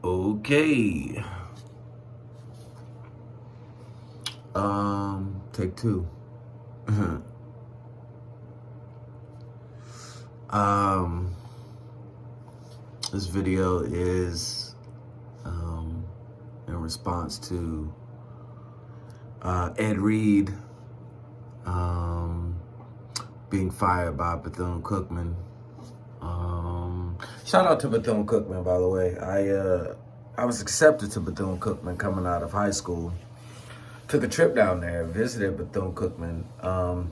Okay. Take two. um, this video is in response to Ed Reed being fired by Bethune-Cookman. Shout out to Bethune-Cookman, by the way. I was accepted to Bethune-Cookman coming out of high school. Took a trip down there, visited Bethune-Cookman.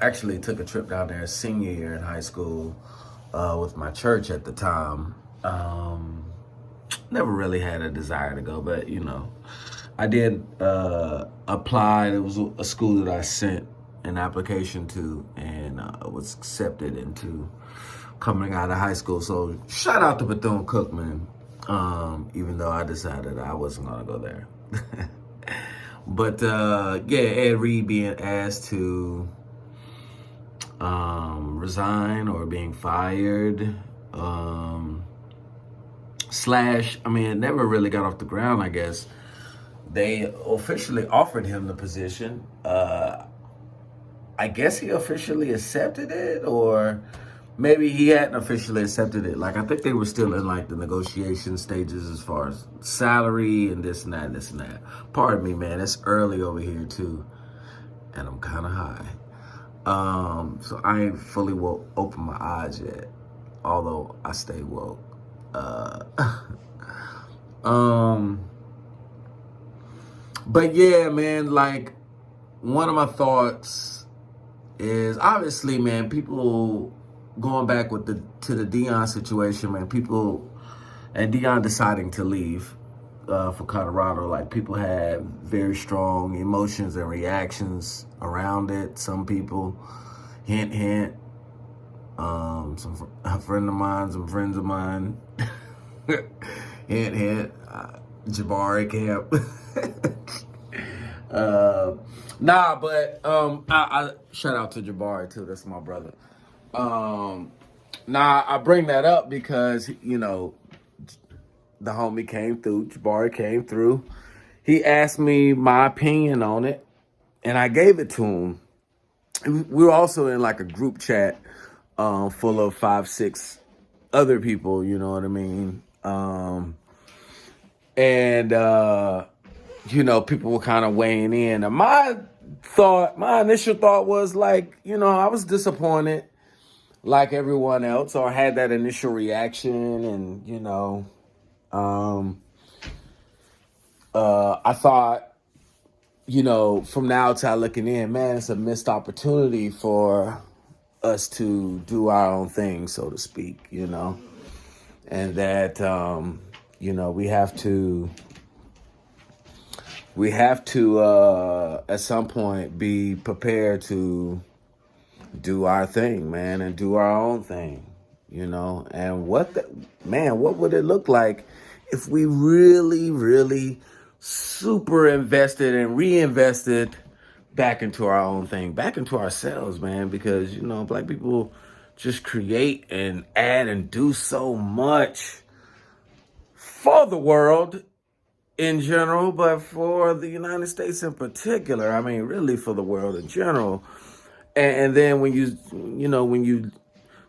Actually took a trip down there senior year in high school with my church at the time. Never really had a desire to go, but I did apply. It was a school that I sent an application to and was accepted into coming out of high school. So shout out to Bethune-Cookman, even though I decided I wasn't gonna go there. But yeah, Ed Reed being asked to resign or being fired, it never really got off the ground, I guess. They officially offered him the position. I guess he officially accepted it, or maybe he hadn't officially accepted it. Like, I think they were still in like the negotiation stages as far as salary and this and that and this and that. Pardon me, man, it's early over here too, and I'm kind of high. So I ain't fully open my eyes yet, although I stay woke. But yeah, man, like, one of my thoughts is obviously, man, people going back to the Deion situation, man, people and Deion deciding to leave for Colorado, like, people had very strong emotions and reactions around it. Some people, hint, hint, a friend of mine, some friends of mine, hint, hint, Jabari Camp. I shout out to Jabari too. That's my brother. I bring that up because the homie came through. Jabari came through. He asked me my opinion on it, and I gave it to him. We were also in like a group chat full of 5-6 other people. You know what I mean? People were kind of weighing in. And my initial thought was like, I was disappointed like everyone else, or had that initial reaction. And, I thought, from the outside looking in, man, it's a missed opportunity for us to do our own thing, so to speak, and that, we have to at some point be prepared to do our thing, man, and do our own thing, and what would it look like if we really, really super invested and reinvested back into our own thing, back into ourselves, man, because, Black people just create and add and do so much for the world in general, but for the United States in particular. I mean, really for the world in general. And then when you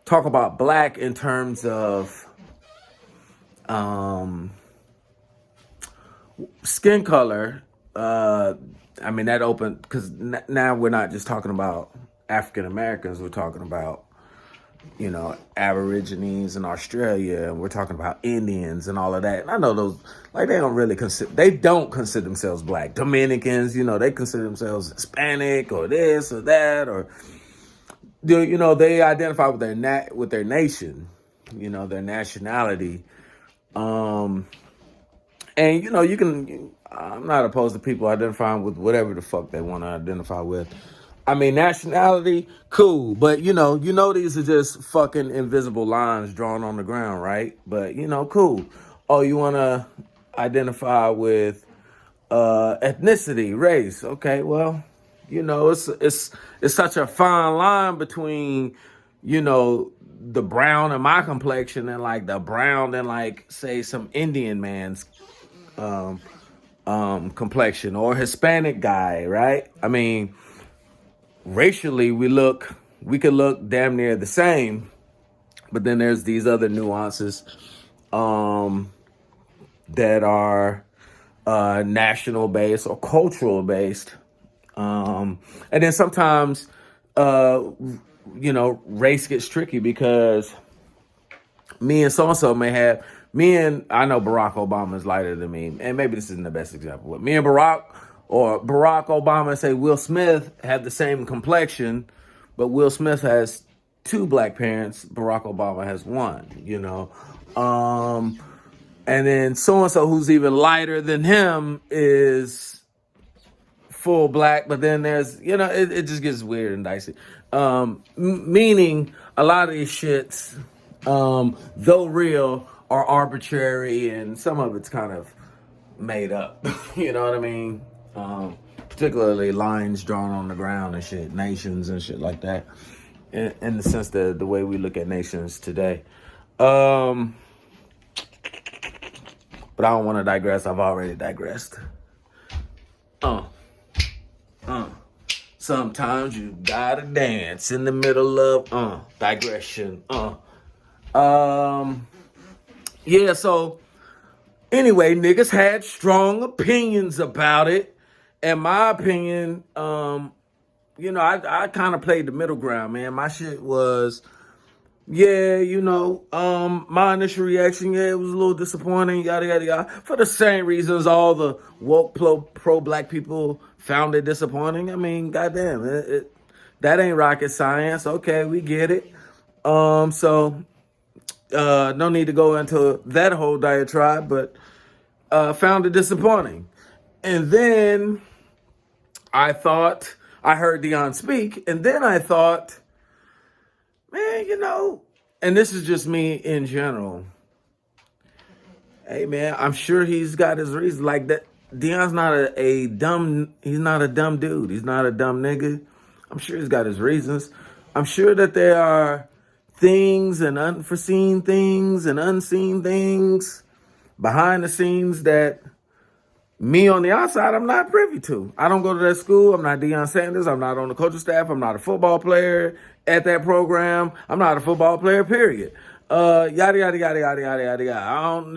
talk about Black in terms of skin color, that opened, because now we're not just talking about African Americans, we're talking about Aborigines in Australia, and we're talking about Indians and all of that. And I know those, like, they don't consider themselves Black. Dominicans, they consider themselves Hispanic or this or that, or they identify with their nation, their nationality. And I'm not opposed to people identifying with whatever the fuck they want to identify with. I mean, nationality, cool. But, these are just fucking invisible lines drawn on the ground, right? But, cool. Oh, you want to identify with ethnicity, race. Okay, well, it's such a fine line between, the brown in my complexion and like the brown in like say some Indian man's um complexion or Hispanic guy, right? I mean, racially we could look damn near the same, but then there's these other nuances um that are national based or cultural based. And then sometimes uh race gets tricky because me and so and so may have me and I know Barack Obama is lighter than me, and maybe this isn't the best example, but me and Barack Obama and say Will Smith have the same complexion, but Will Smith has two black parents, Barack Obama has one. And then so and so who's even lighter than him is full black, but then there's it just gets weird and dicey. Meaning a lot of these shits, though real, are arbitrary, and some of it's kind of made up. You know what I mean? Particularly lines drawn on the ground and shit, nations and shit like that. In the sense that the way we look at nations today. But I don't want to digress. I've already digressed. Sometimes you gotta dance in the middle of digression. Yeah, so anyway, niggas had strong opinions about it. And my opinion, I kind of played the middle ground, man. My shit was, my initial reaction, it was a little disappointing, yada, yada, yada. For the same reasons all the woke pro-black people found it disappointing. I mean, goddamn, that ain't rocket science. Okay, we get it. So no need to go into that whole diatribe, but found it disappointing. And then I heard Deion speak, and then I thought, man, and this is just me in general. Hey, man, I'm sure he's got his reasons. Like that, Deion's not he's not a dumb dude. He's not a dumb nigga. I'm sure he's got his reasons. I'm sure that there are things and unforeseen things and unseen things behind the scenes that me on the outside, I'm not privy to. I don't go to that school. I'm not Deion Sanders. I'm not on the coaching staff. I'm not a football player at that program. I'm not a football player, period. Yada, yada, yada, yada, yada, yada, yada. I don't,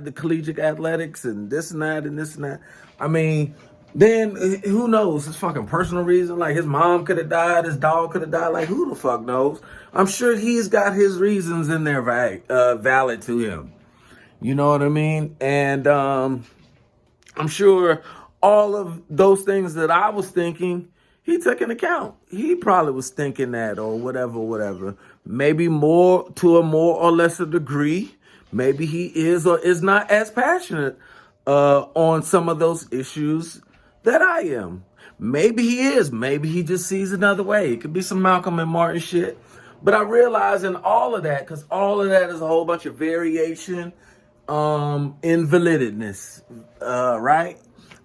the collegiate athletics and this and that and this and that. I mean, then who knows? His fucking personal reason. Like his mom could have died. His dog could have died. Like who the fuck knows? I'm sure he's got his reasons in there valid to him. You know what I mean? And I'm sure all of those things that I was thinking, he took into account. He probably was thinking that or whatever. Maybe to a more or lesser degree. Maybe he is or is not as passionate on some of those issues that I am. Maybe he is. Maybe he just sees another way. It could be some Malcolm and Martin shit. But I realize in all of that, because all of that is a whole bunch of variation in validness, right?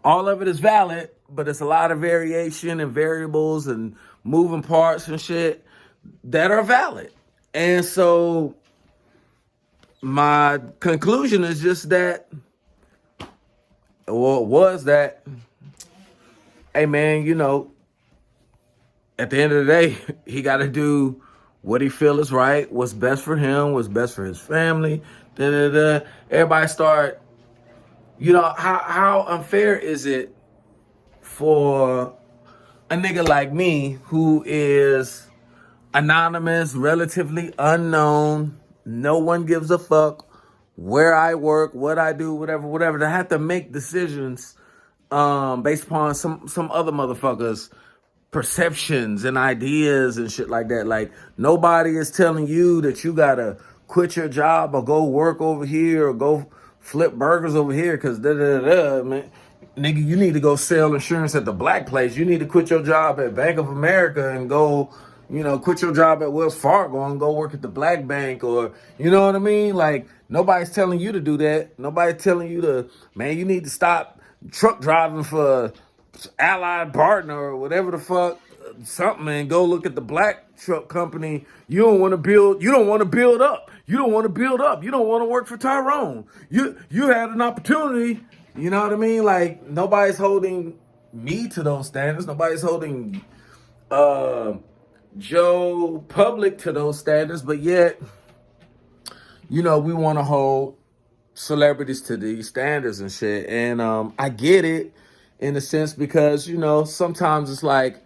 All of it is valid, but it's a lot of variation and variables and moving parts and shit that are valid. And so my conclusion is just that, or was that, hey man, at the end of the day, he got to do what he feel is right, what's best for him, what's best for his family. Everybody start, how unfair is it for a nigga like me who is anonymous, relatively unknown, no one gives a fuck where I work, what I do, whatever, to have to make decisions based upon some other motherfuckers' perceptions and ideas and shit like that. Like nobody is telling you that you gotta quit your job or go work over here or go flip burgers over here because man. Nigga, you need to go sell insurance at the black place. You need to quit your job at Bank of America and go, quit your job at Wells Fargo and go work at the black bank, or, you know what I mean? Like, nobody's telling you to do that. Nobody's telling you man, you need to stop truck driving for Allied Partner or whatever the fuck something and go look at the black truck company. You don't want to build. You don't want to build up. You don't want to build up. You don't want to work for Tyrone. You had an opportunity. You know what I mean? Like nobody's holding me to those standards. Nobody's holding Joe Public to those standards. But yet, we want to hold celebrities to these standards and shit. And I get it in a sense because, sometimes it's like,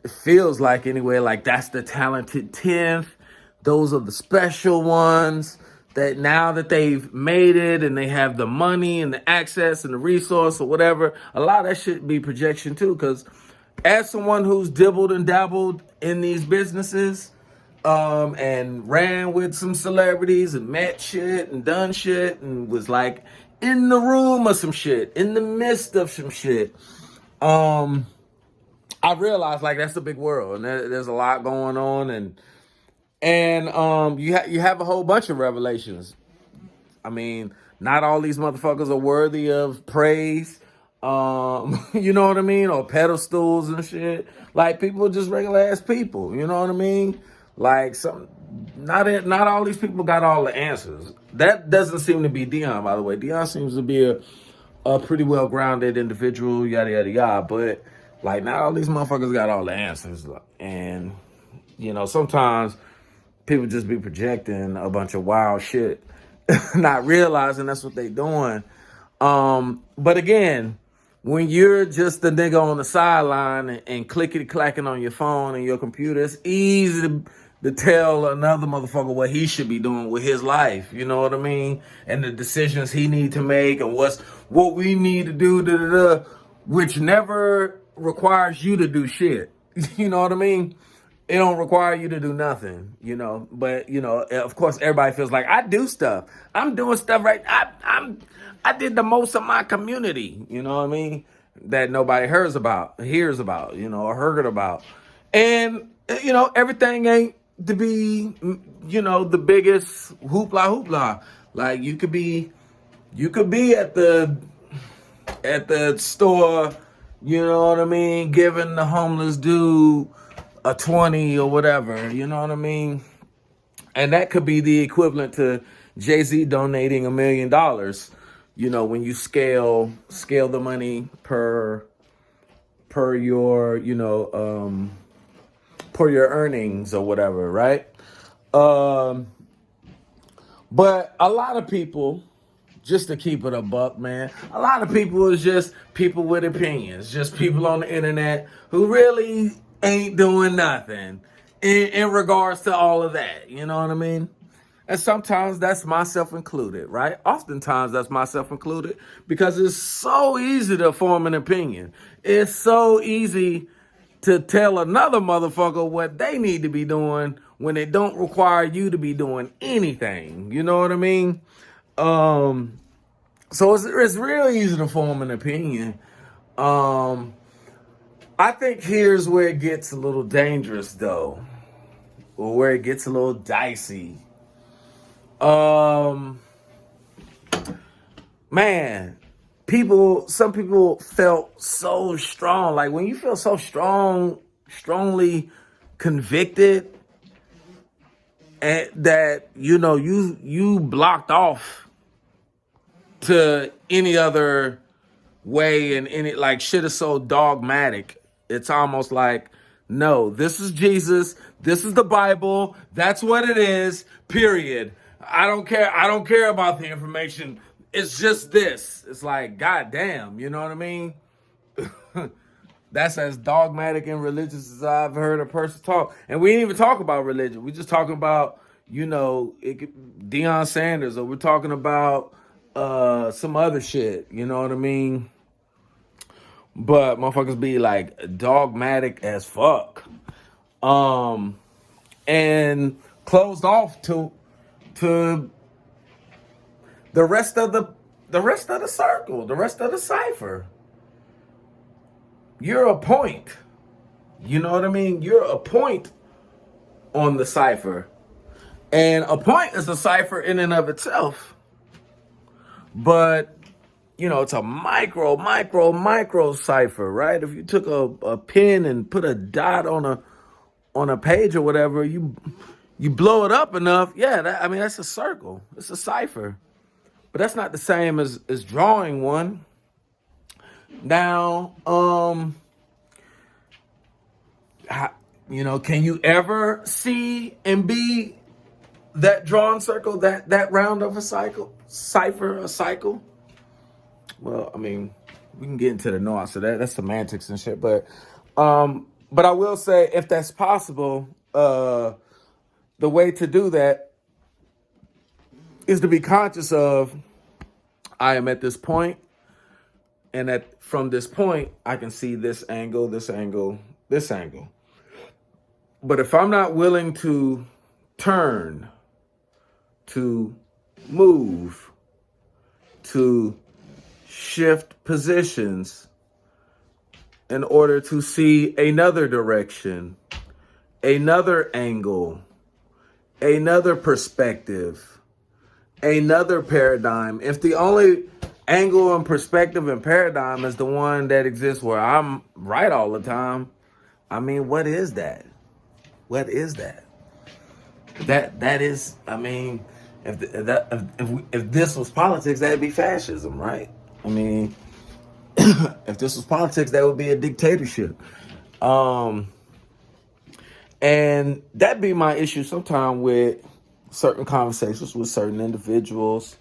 it feels like anyway, like that's the talented 10th. Those are the special ones that now that they've made it and they have the money and the access and the resource or whatever, a lot of that should be projection too. Because as someone who's dibbled and dabbled in these businesses, and ran with some celebrities and met shit and done shit and was like in the room of some shit, in the midst of some shit. I realized like that's a big world and there's a lot going on and you have a whole bunch of revelations. I mean, not all these motherfuckers are worthy of praise. You know what I mean? Or pedestals and shit. Like people are just regular ass people. You know what I mean? Like not all these people got all the answers. That doesn't seem to be Dion, by the way. Dion seems to be a pretty well grounded individual, yada yada yada. But like not all these motherfuckers got all the answers. And sometimes people just be projecting a bunch of wild shit, not realizing that's what they doing. But again, when you're just the nigga on the sideline and clickety clacking on your phone and your computer, it's easy to tell another motherfucker what he should be doing with his life. You know what I mean? And the decisions he need to make and what we need to do, which never requires you to do shit. You know what I mean? It don't require you to do nothing, but of course everybody feels like I do stuff. I'm doing stuff right. I did the most of my community, you know what I mean? That nobody hears about, or heard about. And, everything ain't to be, the biggest hoopla. Like you could be at the store, you know what I mean? Giving the homeless dude a 20 or whatever, you know what I mean? And that could be the equivalent to Jay-Z donating $1 million. When you scale the money per your, per your earnings or whatever, right? But a lot of people, just to keep it a buck, man, a lot of people is just people with opinions, just people on the internet who really ain't doing nothing in regards to all of that, you know what I mean? And sometimes that's myself included, right? Oftentimes that's myself included because it's so easy to form an opinion. It's so easy to tell another motherfucker what they need to be doing when it don't require you to be doing anything. You know what I mean? So it's real easy to form an opinion. I think here's where it gets a little dangerous though, or where it gets a little dicey. Man, some people felt so strong. Like when you feel so strongly convicted and that, you blocked off to any other way and any like shit is so dogmatic. It's almost like, no, this is Jesus. This is the Bible. That's what it is, period. I don't care. I don't care about the information. It's just this. It's like, goddamn, you know what I mean? That's as dogmatic and religious as I've heard a person talk. And we didn't even talk about religion. We just talking about, Deion Sanders, or we're talking about some other shit. You know what I mean? But motherfuckers be like dogmatic as fuck. And closed off to the rest of the circle, the rest of the cipher. You're a point. You know what I mean? You're a point on the cipher. And a point is a cipher in and of itself. But it's a micro cipher, right? If you took a pen and put a dot on a page or whatever, you blow it up enough, yeah, that's a circle. It's a cipher. But that's not the same as drawing one. Now, can you ever see and be that drawn circle, that round of a cipher, a cycle? Well, we can get into the nuance of that. That's semantics and shit. But I will say, if that's possible, the way to do that is to be conscious of, I am at this point, and from this point, I can see this angle, this angle, this angle. But if I'm not willing to turn, to move, to shift positions in order to see another direction, another angle, another perspective, another paradigm, if the only angle and perspective and paradigm is the one that exists where I'm right all the time, what is that? What is that? That is, if this was politics, that'd be fascism, right? If this was politics, that would be a dictatorship. And that'd be my issue sometime with certain conversations with certain individuals.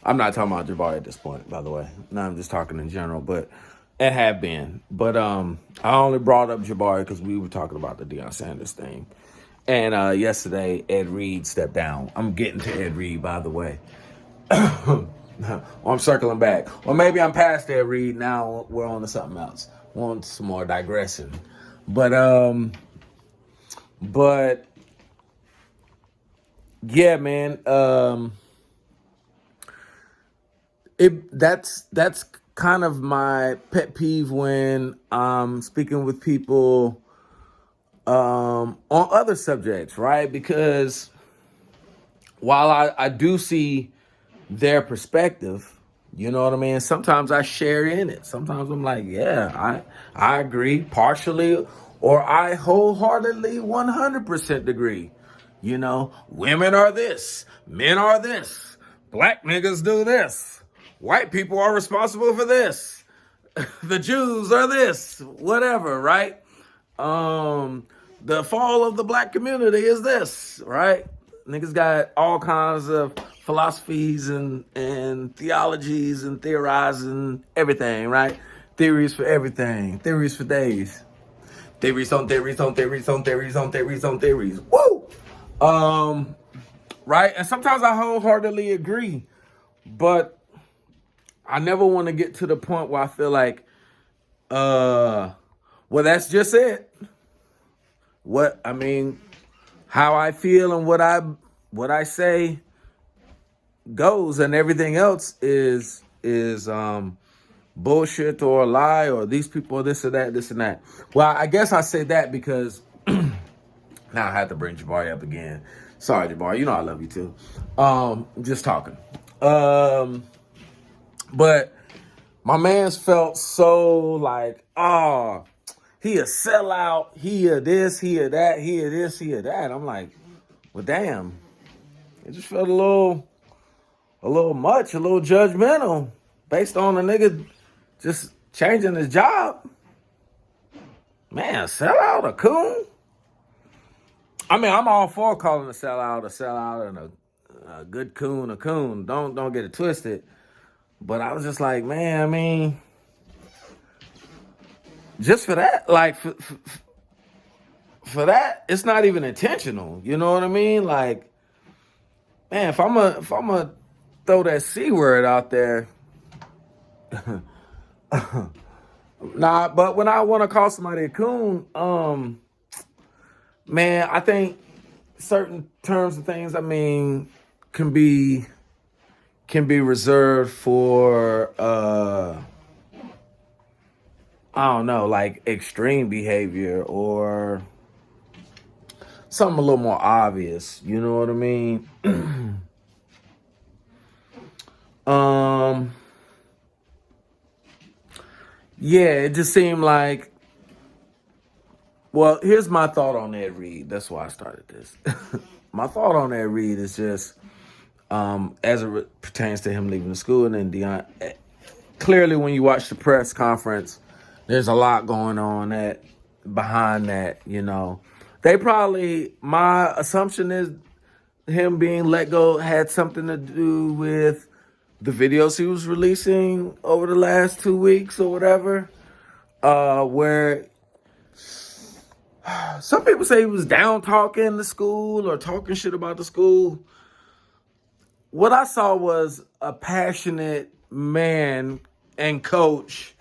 I'm not talking about Jabari at this point, by the way. No, I'm just talking in general, but it have been. But I only brought up Jabari because we were talking about the Deion Sanders thing. And yesterday, Ed Reed stepped down. I'm getting to Ed Reed, by the way. I'm circling back. Or maybe I'm past Ed Reed. Now we're on to something else. We're on to some more digression. But yeah, man. That's kind of my pet peeve when I'm speaking with people on other subjects, right? Because while I do see their perspective, you know what I mean? Sometimes I share in it. Sometimes I'm like, yeah, I agree partially, or I wholeheartedly 100% agree. Women are this, men are this, black niggas do this, white people are responsible for this, the Jews are this, whatever, right? The fall of the black community is this, right? Niggas got all kinds of philosophies and theologies and theorizing everything, right? Theories for everything. Theories for days. Theories on theories on theories on theories on theories on theories. Woo! Right? And sometimes I wholeheartedly agree, but I never want to get to the point where I feel like, well, that's just it. How I feel and what I say goes, and everything else is bullshit or a lie, or these people are this or that, this and that. Well, I guess I say that because now I have to bring Jabari up again. Sorry, Jabari, I love you too. Just talking. But my man's felt so like, he a sellout, he a this, he a that, he a this, he a that. I'm like, well, damn. It just felt a little much, a little judgmental based on a nigga just changing his job. Man, sellout, a coon? I'm all for calling a sellout, and a good coon a coon. Don't get it twisted. But I was just like, man, just for that, like for that, it's not even intentional. You know what I mean? Like, man, if I'm a throw that C word out there, nah. But when I want to call somebody a coon, man, I think certain terms and things, can be reserved for I don't know, like extreme behavior or something a little more obvious. You know what I mean? yeah, it just seemed like. Well, here's my thought on Ed Reed. That's why I started this. My thought on Ed Reed is just as it pertains to him leaving the school, and then Deion. Clearly, when you watch the press conference, there's a lot going on that behind that. They probably. My assumption is him being let go had something to do with the videos he was releasing over the last 2 weeks or whatever, where some people say he was down talking the school or talking shit about the school. What I saw was a passionate man and coach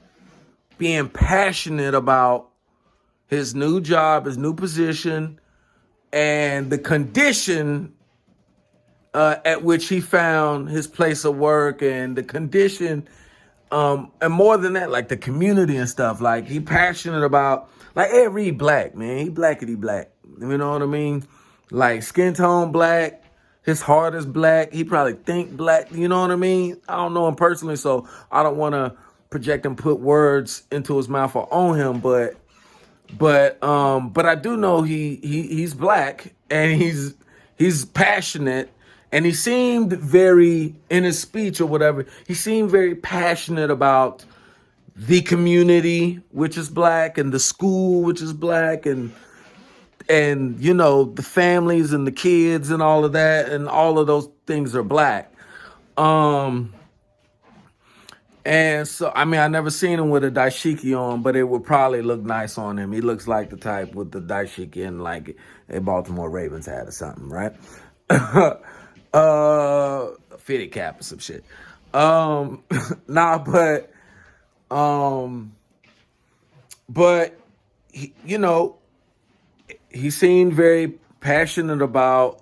being passionate about his new job, his new position, and the condition at which he found his place of work, and the condition, and more than that, like the community and stuff. Like, he passionate about, like, Ed Reed black, man. He blackity black. You know what I mean? Like, skin tone black. His heart is black. He probably think black. You know what I mean? I don't know him personally, so I don't want to project and put words into his mouth or on him, but I do know he's black, and he's passionate, and he seemed very, in his speech or whatever, he seemed very passionate about the community, which is black, and the school, which is black, and the families and the kids and all of that, and all of those things are black. And so, I mean, I never seen him with a dashiki on, but it would probably look nice on him. He looks like the type with the dashiki in, like a Baltimore Ravens hat or something, right? Fitted cap or some shit. Nah, but he seemed very passionate about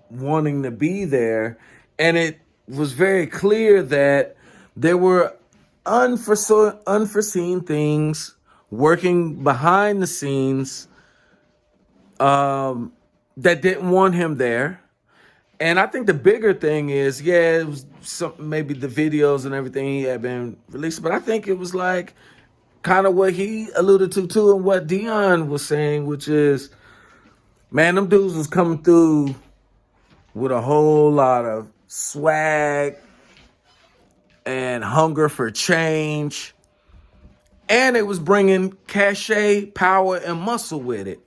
wanting to be there, and it was very clear that there were unforeseen things working behind the scenes that didn't want him there. And I think the bigger thing is, it was maybe the videos and everything he had been released, but I think it was like kind of what he alluded to too, and what Deion was saying, which is, man, them dudes was coming through with a whole lot of swag and hunger for change, and it was bringing cachet, power, and muscle with it.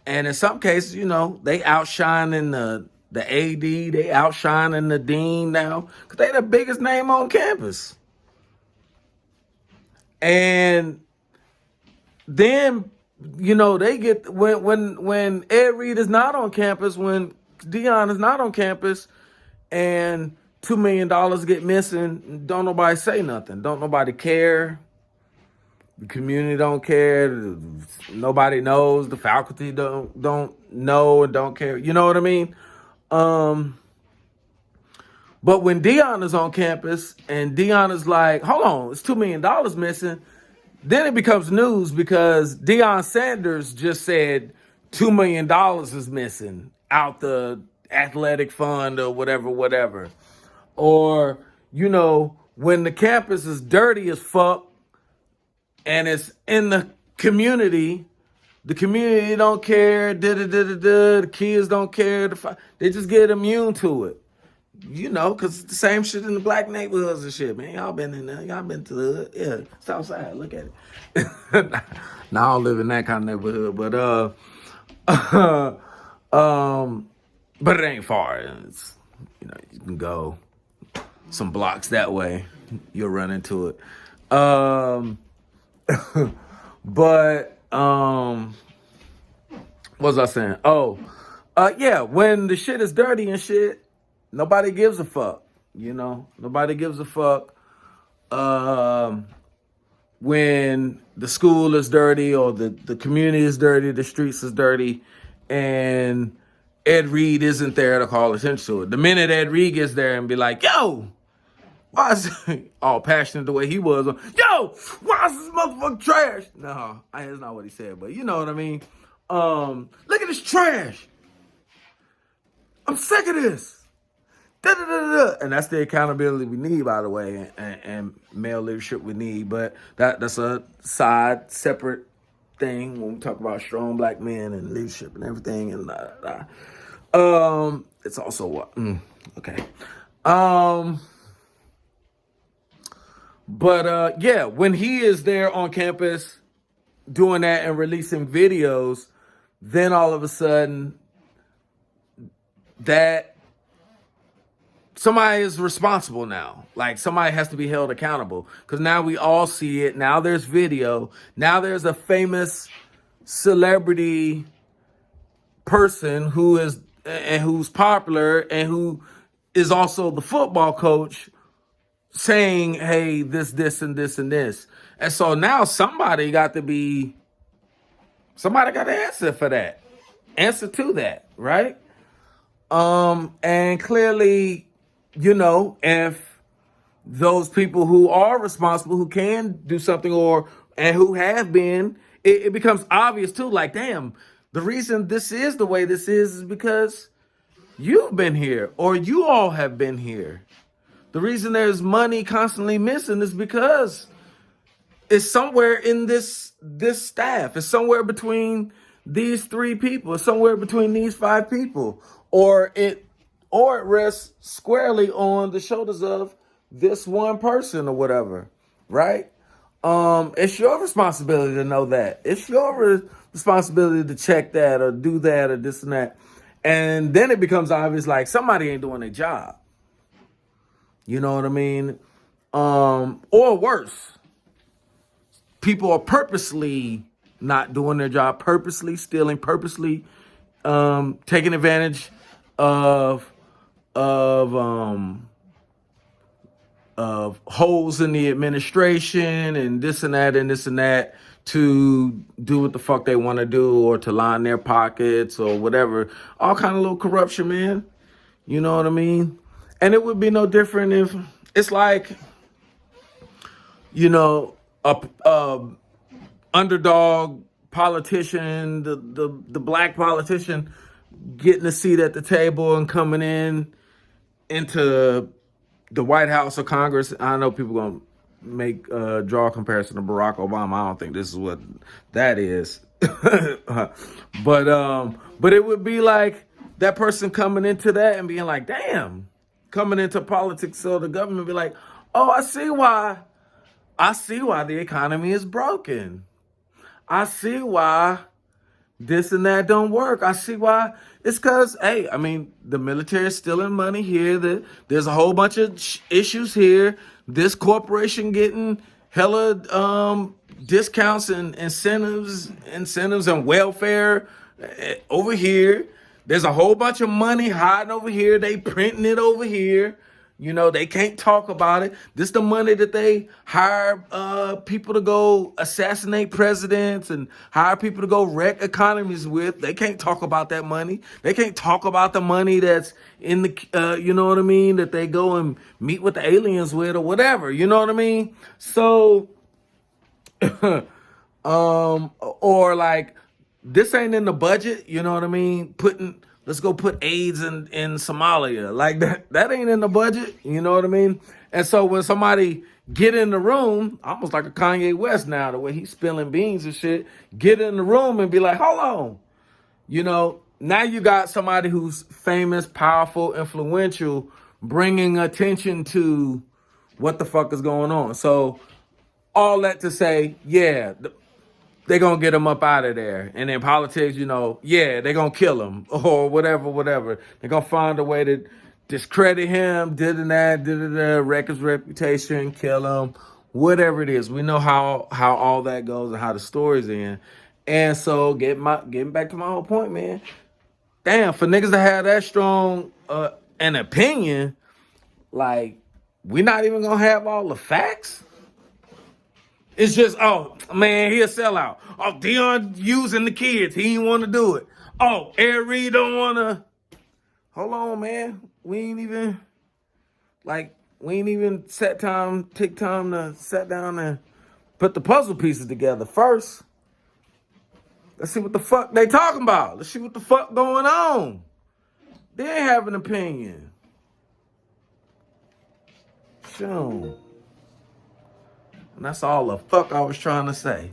And in some cases, they outshining the AD, they outshining the dean now, because they the biggest name on campus. And then, they get, when Ed Reed is not on campus, when Deion is not on campus, and $2 million get missing, don't nobody say nothing. Don't nobody care. The community don't care. Nobody knows. The faculty don't know and don't care. You know what I mean? But when Deion is on campus and Deion is like, hold on, it's $2 million missing, then it becomes news, because Deion Sanders just said $2 million is missing out the athletic fund or whatever. Or, when the campus is dirty as fuck and it's in the community don't care, the kids don't care, they just get immune to it. Because it's the same shit in the black neighborhoods and shit, man. Y'all been in there. Y'all been to the hood. Yeah, Southside. Look at it. Now I don't live in that kind of neighborhood, but it ain't far. It's, you can go some blocks that way. You'll run into it. But what was I saying? When the shit is dirty and shit, nobody gives a fuck. Nobody gives a fuck when the school is dirty, or the community is dirty, the streets is dirty, and Ed Reed isn't there to call attention to it. The minute Ed Reed gets there and be like, yo, why is he all passionate the way he was? Yo, why is this motherfucker trash? No, that's not what he said, but you know what I mean. Look at this trash. I'm sick of this. and that's the accountability we need, by the way, and male leadership we need. But that's a separate thing when we talk about strong black men and leadership and everything. And it's also what okay. But yeah, when he is there on campus doing that and releasing videos, then all of a sudden that somebody is responsible now. Like somebody has to be held accountable because now we all see it. Now there's video. Now there's a famous celebrity person who's popular and who is also the football coach saying, hey, this, and this, and this. And so now somebody got to answer for that. Answer to that, right? And clearly, if those people who are responsible, who can do something and who have been, it becomes obvious too, like, damn, the reason this is the way this is because you've been here or you all have been here. The reason there's money constantly missing is because it's somewhere in this staff. It's somewhere between these 3 people. It's somewhere between these 5 people. Or it rests squarely on the shoulders of this one person or whatever, right? It's your responsibility to know that. It's your responsibility to check that or do that or this and that. And then it becomes obvious like somebody ain't doing their job. You know what I mean? Or worse, people are purposely not doing their job, purposely stealing, purposely taking advantage of holes in the administration and this and that to do what the fuck they want to do or to line their pockets or whatever. All kind of little corruption, man. You know what I mean? And it would be no different if it's like, a underdog politician, the black politician getting a seat at the table and coming into the White House or Congress. I know people gonna draw a comparison to Barack Obama. I don't think this is what that is. But it would be like that person coming into that and being like, damn, coming into politics, so the government be like, oh, I see why the economy is broken. I see why this and that don't work. I see why. It's because, hey, I mean, the military is stealing money here. There's a whole bunch of issues here. This corporation getting hella discounts and incentives and welfare over here. There's a whole bunch of money hiding over here. They printing it over here. They can't talk about it. This the money that they hire people to go assassinate presidents and hire people to go wreck economies with. They can't talk about that money. They can't talk about the money that's in the, you know what I mean, that they go and meet with the aliens with or whatever. You know what I mean? So, or like, this ain't in the budget. You know what I mean? Let's go put AIDS in Somalia. Like that ain't in the budget. You know what I mean? And so when somebody get in the room, almost like a Kanye West now, the way he's spilling beans and shit, get in the room and be like, hold on. Now you got somebody who's famous, powerful, influential, bringing attention to what the fuck is going on. So all that to say, yeah, they're going to get him up out of there. And in politics, they're going to kill him or whatever. They're going to find a way to discredit him, wreck his reputation, kill him, whatever it is. We know how all that goes and how the story's in. And so getting back to my whole point, man, damn, for niggas to have that strong an opinion, like, we're not even going to have all the facts. It's just, oh, man, he a sellout. Oh, Deion using the kids. He didn't want to do it. Oh, Ed Reed don't want to. Hold on, man. We ain't even take time to sit down and put the puzzle pieces together first. Let's see what the fuck they talking about. Let's see what the fuck going on. They ain't have an opinion. Shoot. And that's all the fuck I was trying to say.